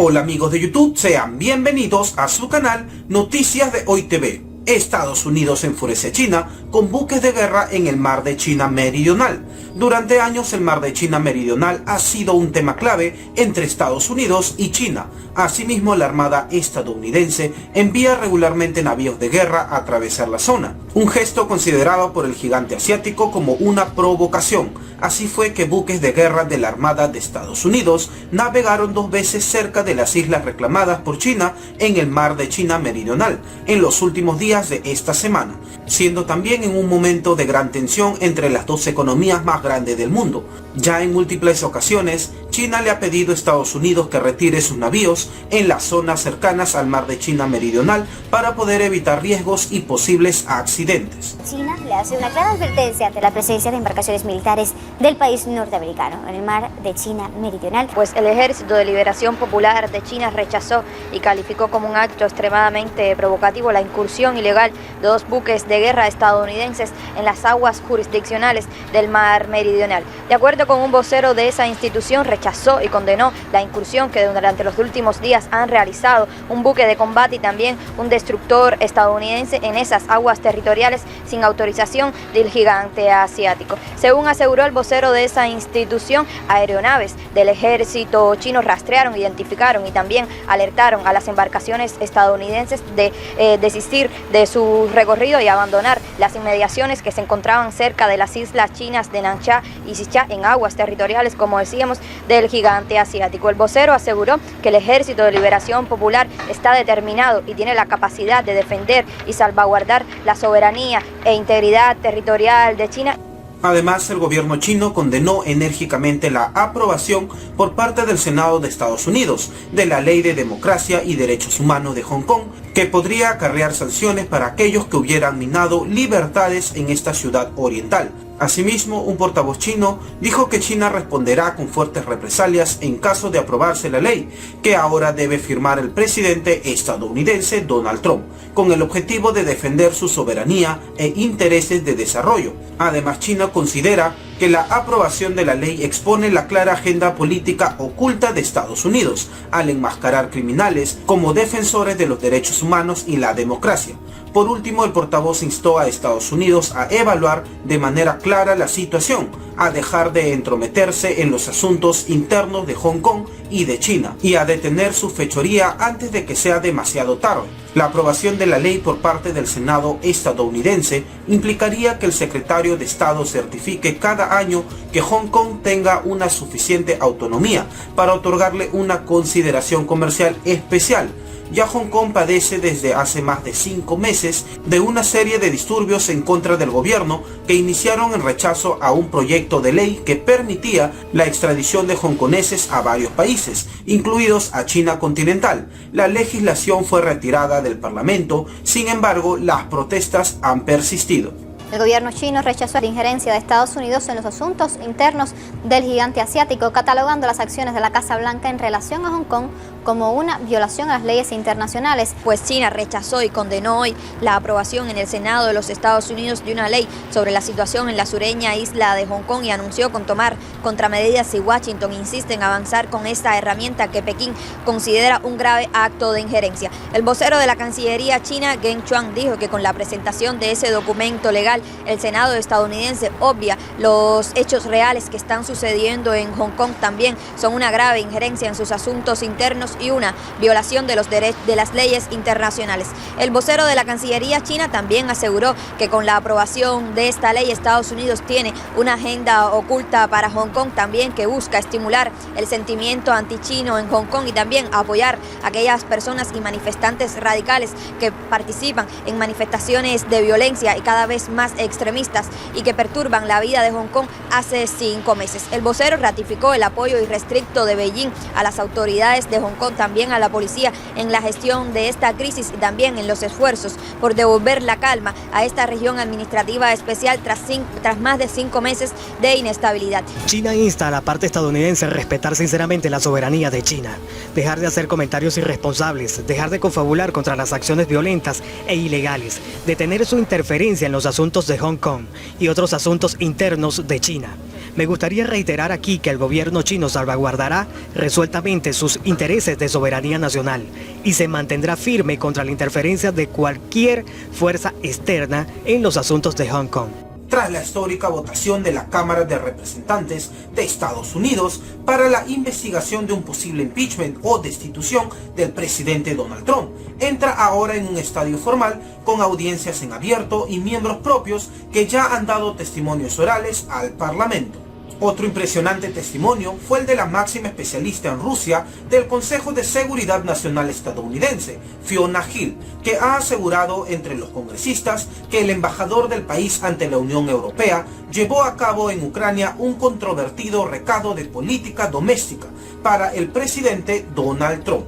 Hola amigos de YouTube, sean bienvenidos a su canal Noticias de Hoy TV. Estados Unidos enfurece a China con buques de guerra en el mar de China Meridional. Durante años el mar de China Meridional ha sido un tema clave entre Estados Unidos y China. Asimismo, la Armada estadounidense envía regularmente navíos de guerra a atravesar la zona, un gesto considerado por el gigante asiático como una provocación. Así fue que buques de guerra de la Armada de Estados Unidos navegaron 2 veces cerca de las islas reclamadas por China en el mar de China Meridional en los últimos días de esta semana, siendo también en un momento de gran tensión entre las dos economías más grandes del mundo. Ya en múltiples ocasiones, China le ha pedido a Estados Unidos que retire sus navíos en las zonas cercanas al mar de China Meridional para poder evitar riesgos y posibles accidentes. China le hace una clara advertencia ante la presencia de embarcaciones militares del país norteamericano en el mar de China Meridional. Pues el Ejército de Liberación Popular de China rechazó y calificó como un acto extremadamente provocativo la incursión ilegal de 2 buques de guerra estadounidenses en las aguas jurisdiccionales del mar Meridional. De acuerdo con un vocero de esa institución, rechazó y condenó la incursión que durante los últimos días han realizado un buque de combate y también un destructor estadounidense en esas aguas territoriales sin autorización del gigante asiático. Según aseguró el vocero de esa institución, aeronaves del ejército chino rastrearon, identificaron y también alertaron a las embarcaciones estadounidenses de desistir de su recorrido y abandonar las inmediaciones que se encontraban cerca de las islas chinas de Nansha y Xicha en aguas territoriales, como decíamos, del gigante asiático. El vocero aseguró que el Ejército de Liberación Popular está determinado y tiene la capacidad de defender y salvaguardar la soberanía e integridad territorial de China. Además, el gobierno chino condenó enérgicamente la aprobación por parte del Senado de Estados Unidos de la Ley de Democracia y Derechos Humanos de Hong Kong, que podría acarrear sanciones para aquellos que hubieran minado libertades en esta ciudad oriental. Asimismo, un portavoz chino dijo que China responderá con fuertes represalias en caso de aprobarse la ley, que ahora debe firmar el presidente estadounidense Donald Trump, con el objetivo de defender su soberanía e intereses de desarrollo. Además, China considera que la aprobación de la ley expone la clara agenda política oculta de Estados Unidos, al enmascarar criminales como defensores de los derechos humanos y la democracia. Por último, el portavoz instó a Estados Unidos a evaluar de manera clara la situación, a dejar de entrometerse en los asuntos internos de Hong Kong y de China, y a detener su fechoría antes de que sea demasiado tarde. La aprobación de la ley por parte del Senado estadounidense implicaría que el secretario de Estado certifique cada año que Hong Kong tenga una suficiente autonomía para otorgarle una consideración comercial especial. Ya Hong Kong padece desde hace más de 5 meses de una serie de disturbios en contra del gobierno que iniciaron en rechazo a un proyecto de ley que permitía la extradición de hongkoneses a varios países, incluidos a China continental. La legislación fue retirada del Parlamento, sin embargo, las protestas han persistido. El gobierno chino rechazó la injerencia de Estados Unidos en los asuntos internos del gigante asiático, catalogando las acciones de la Casa Blanca en relación a Hong Kong como una violación a las leyes internacionales. Pues China rechazó y condenó hoy la aprobación en el Senado de los Estados Unidos de una ley sobre la situación en la sureña isla de Hong Kong y anunció con tomar contramedidas si Washington insiste en avanzar con esta herramienta que Pekín considera un grave acto de injerencia. El vocero de la Cancillería china, Geng Shuang, dijo que con la presentación de ese documento legal, el Senado estadounidense obvia los hechos reales que están sucediendo en Hong Kong. También son una grave injerencia en sus asuntos internos y una violación de las leyes internacionales. El vocero de la Cancillería china también aseguró que con la aprobación de esta ley Estados Unidos tiene una agenda oculta para Hong Kong, también que busca estimular el sentimiento antichino en Hong Kong y también apoyar a aquellas personas y manifestantes radicales que participan en manifestaciones de violencia y cada vez más extremistas y que perturban la vida de Hong Kong hace 5 meses. El vocero ratificó el apoyo irrestricto de Beijing a las autoridades de Hong Kong, también a la policía en la gestión de esta crisis y también en los esfuerzos por devolver la calma a esta región administrativa especial tras más de 5 meses de inestabilidad. China insta a la parte estadounidense a respetar sinceramente la soberanía de China, dejar de hacer comentarios irresponsables, dejar de confabular contra las acciones violentas e ilegales, detener su interferencia en los asuntos asuntos de Hong Kong y otros asuntos internos de China. Me gustaría reiterar aquí que el gobierno chino salvaguardará resueltamente sus intereses de soberanía nacional y se mantendrá firme contra la interferencia de cualquier fuerza externa en los asuntos de Hong Kong. Tras la histórica votación de la Cámara de Representantes de Estados Unidos para la investigación de un posible impeachment o destitución del presidente Donald Trump, entra ahora en un estadio formal con audiencias en abierto y miembros propios que ya han dado testimonios orales al Parlamento. Otro impresionante testimonio fue el de la máxima especialista en Rusia del Consejo de Seguridad Nacional estadounidense, Fiona Hill, que ha asegurado entre los congresistas que el embajador del país ante la Unión Europea llevó a cabo en Ucrania un controvertido recado de política doméstica para el presidente Donald Trump.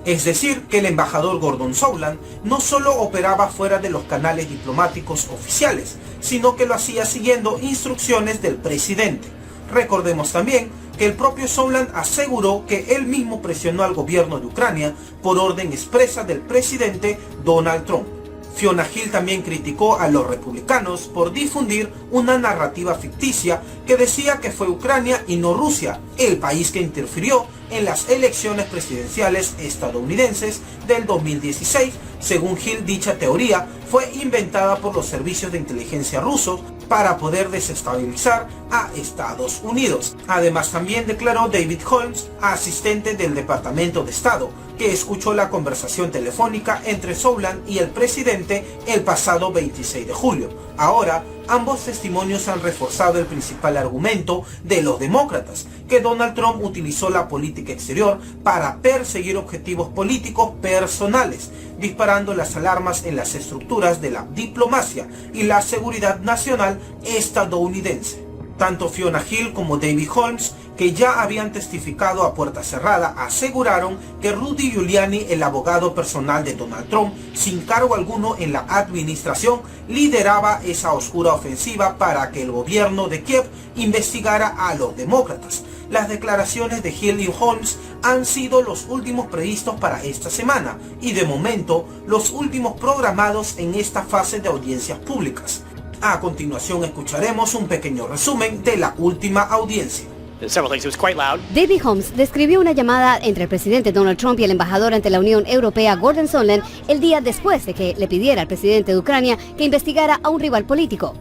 Es decir, que el embajador Gordon Sondland no solo operaba fuera de los canales diplomáticos oficiales, sino que lo hacía siguiendo instrucciones del presidente. Recordemos también que el propio Sondland aseguró que él mismo presionó al gobierno de Ucrania por orden expresa del presidente Donald Trump. Fiona Hill también criticó a los republicanos por difundir una narrativa ficticia que decía que fue Ucrania y no Rusia, el país que interfirió en las elecciones presidenciales estadounidenses del 2016. Según Hill, dicha teoría fue inventada por los servicios de inteligencia rusos para poder desestabilizar a Estados Unidos. Además, también declaró David Holmes, asistente del Departamento de Estado, que escuchó la conversación telefónica entre Sondland y el presidente el pasado 26 de julio. Ahora, ambos testimonios han reforzado el principal argumento de los demócratas, que Donald Trump utilizó la política exterior para perseguir objetivos políticos personales, disparando las alarmas en las estructuras de la diplomacia y la seguridad nacional estadounidense. Tanto Fiona Hill como David Holmes, que ya habían testificado a puerta cerrada, aseguraron que Rudy Giuliani, el abogado personal de Donald Trump, sin cargo alguno en la administración, lideraba esa oscura ofensiva para que el gobierno de Kiev investigara a los demócratas. Las declaraciones de Hill y Holmes han sido los últimos previstos para esta semana y de momento los últimos programados en esta fase de audiencias públicas. A continuación escucharemos un pequeño resumen de la última audiencia. David Holmes describió una llamada entre el presidente Donald Trump y el embajador ante la Unión Europea Gordon Sondland el día después de que le pidiera al presidente de Ucrania que investigara a un rival político.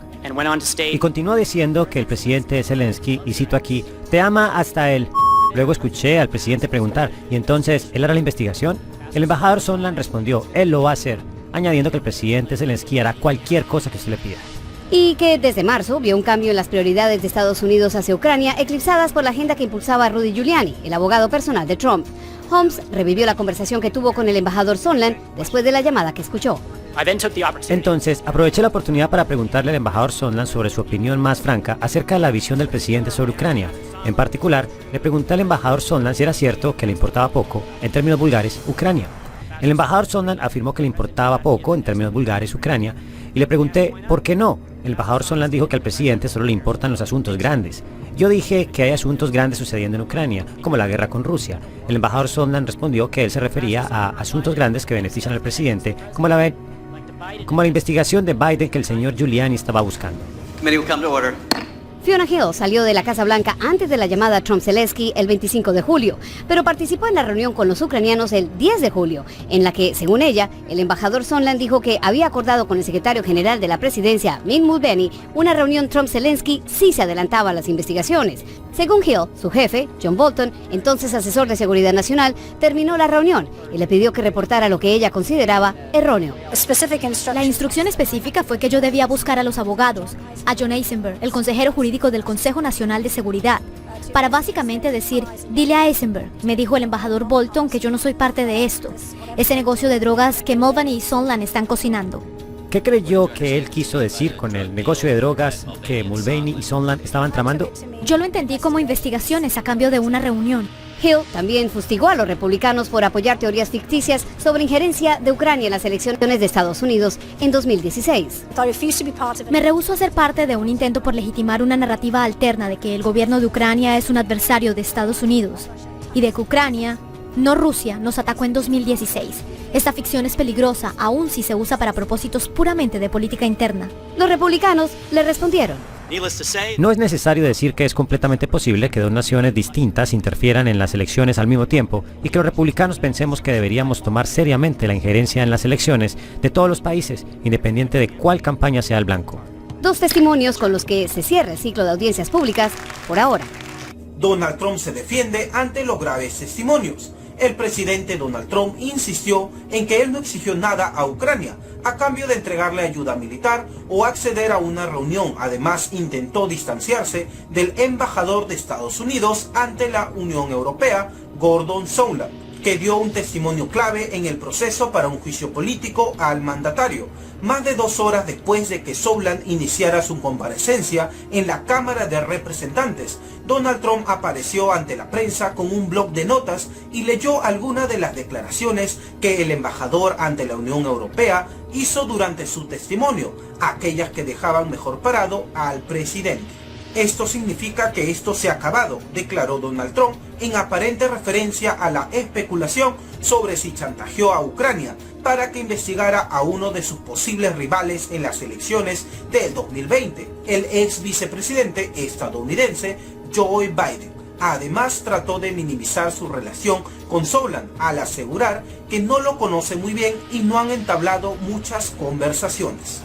Y continuó diciendo que el presidente Zelensky, y cito aquí, te ama hasta él. Luego escuché al presidente preguntar, ¿y entonces él hará la investigación? El embajador Sondland respondió, él lo va a hacer, añadiendo que el presidente Zelensky hará cualquier cosa que usted le pida. Y que desde marzo vio un cambio en las prioridades de Estados Unidos hacia Ucrania, eclipsadas por la agenda que impulsaba Rudy Giuliani, el abogado personal de Trump. Holmes revivió la conversación que tuvo con el embajador Sondland después de la llamada que escuchó. Entonces, aproveché la oportunidad para preguntarle al embajador Sondland sobre su opinión más franca acerca de la visión del presidente sobre Ucrania. En particular, le pregunté al embajador Sondland si era cierto que le importaba poco, en términos vulgares, Ucrania. El embajador Sondland afirmó que le importaba poco, en términos vulgares, Ucrania, y le pregunté ¿por qué no? El embajador Sondland dijo que al presidente solo le importan los asuntos grandes. Yo dije que hay asuntos grandes sucediendo en Ucrania, como la guerra con Rusia. El embajador Sondland respondió que él se refería a asuntos grandes que benefician al presidente, como la investigación de Biden que el señor Giuliani estaba buscando. Fiona Hill salió de la Casa Blanca antes de la llamada Trump-Zelensky el 25 de julio, pero participó en la reunión con los ucranianos el 10 de julio, en la que, según ella, el embajador Sondland dijo que había acordado con el secretario general de la presidencia, Mick Mulvaney, una reunión Trump-Zelensky si se adelantaba a las investigaciones. Según Hill, su jefe, John Bolton, entonces asesor de seguridad nacional, terminó la reunión y le pidió que reportara lo que ella consideraba erróneo. La instrucción específica fue que yo debía buscar a los abogados, a John Eisenberg, el consejero jurídico del Consejo Nacional de Seguridad, para básicamente decir, dile a Eisenberg, me dijo el embajador Bolton, que yo no soy parte de esto, ese negocio de drogas que Mulvaney y Sondland están cocinando. ¿Qué creyó que él quiso decir con el negocio de drogas que Mulvaney y Sondland estaban tramando? Yo lo entendí como investigaciones a cambio de una reunión. Hill también fustigó a los republicanos por apoyar teorías ficticias sobre injerencia de Ucrania en las elecciones de Estados Unidos en 2016. Me rehúso a ser parte de un intento por legitimar una narrativa alterna de que el gobierno de Ucrania es un adversario de Estados Unidos y de que Ucrania no Rusia, nos atacó en 2016. Esta ficción es peligrosa, aun si se usa para propósitos puramente de política interna. Los republicanos le respondieron. No es necesario decir que es completamente posible que dos naciones distintas interfieran en las elecciones al mismo tiempo y que los republicanos pensemos que deberíamos tomar seriamente la injerencia en las elecciones de todos los países, independiente de cuál campaña sea el blanco. Dos testimonios con los que se cierra el ciclo de audiencias públicas por ahora. Donald Trump se defiende ante los graves testimonios. El presidente Donald Trump insistió en que él no exigió nada a Ucrania a cambio de entregarle ayuda militar o acceder a una reunión. Además, intentó distanciarse del embajador de Estados Unidos ante la Unión Europea, Gordon Sondland, que dio un testimonio clave en el proceso para un juicio político al mandatario, más de 2 horas después de que Sondland iniciara su comparecencia en la Cámara de Representantes. Donald Trump apareció ante la prensa con un bloc de notas y leyó algunas de las declaraciones que el embajador ante la Unión Europea hizo durante su testimonio, aquellas que dejaban mejor parado al presidente. Esto significa que esto se ha acabado, declaró Donald Trump en aparente referencia a la especulación sobre si chantajeó a Ucrania para que investigara a uno de sus posibles rivales en las elecciones del 2020, el ex vicepresidente estadounidense Joe Biden. Además, trató de minimizar su relación con Sondland al asegurar que no lo conoce muy bien y no han entablado muchas conversaciones.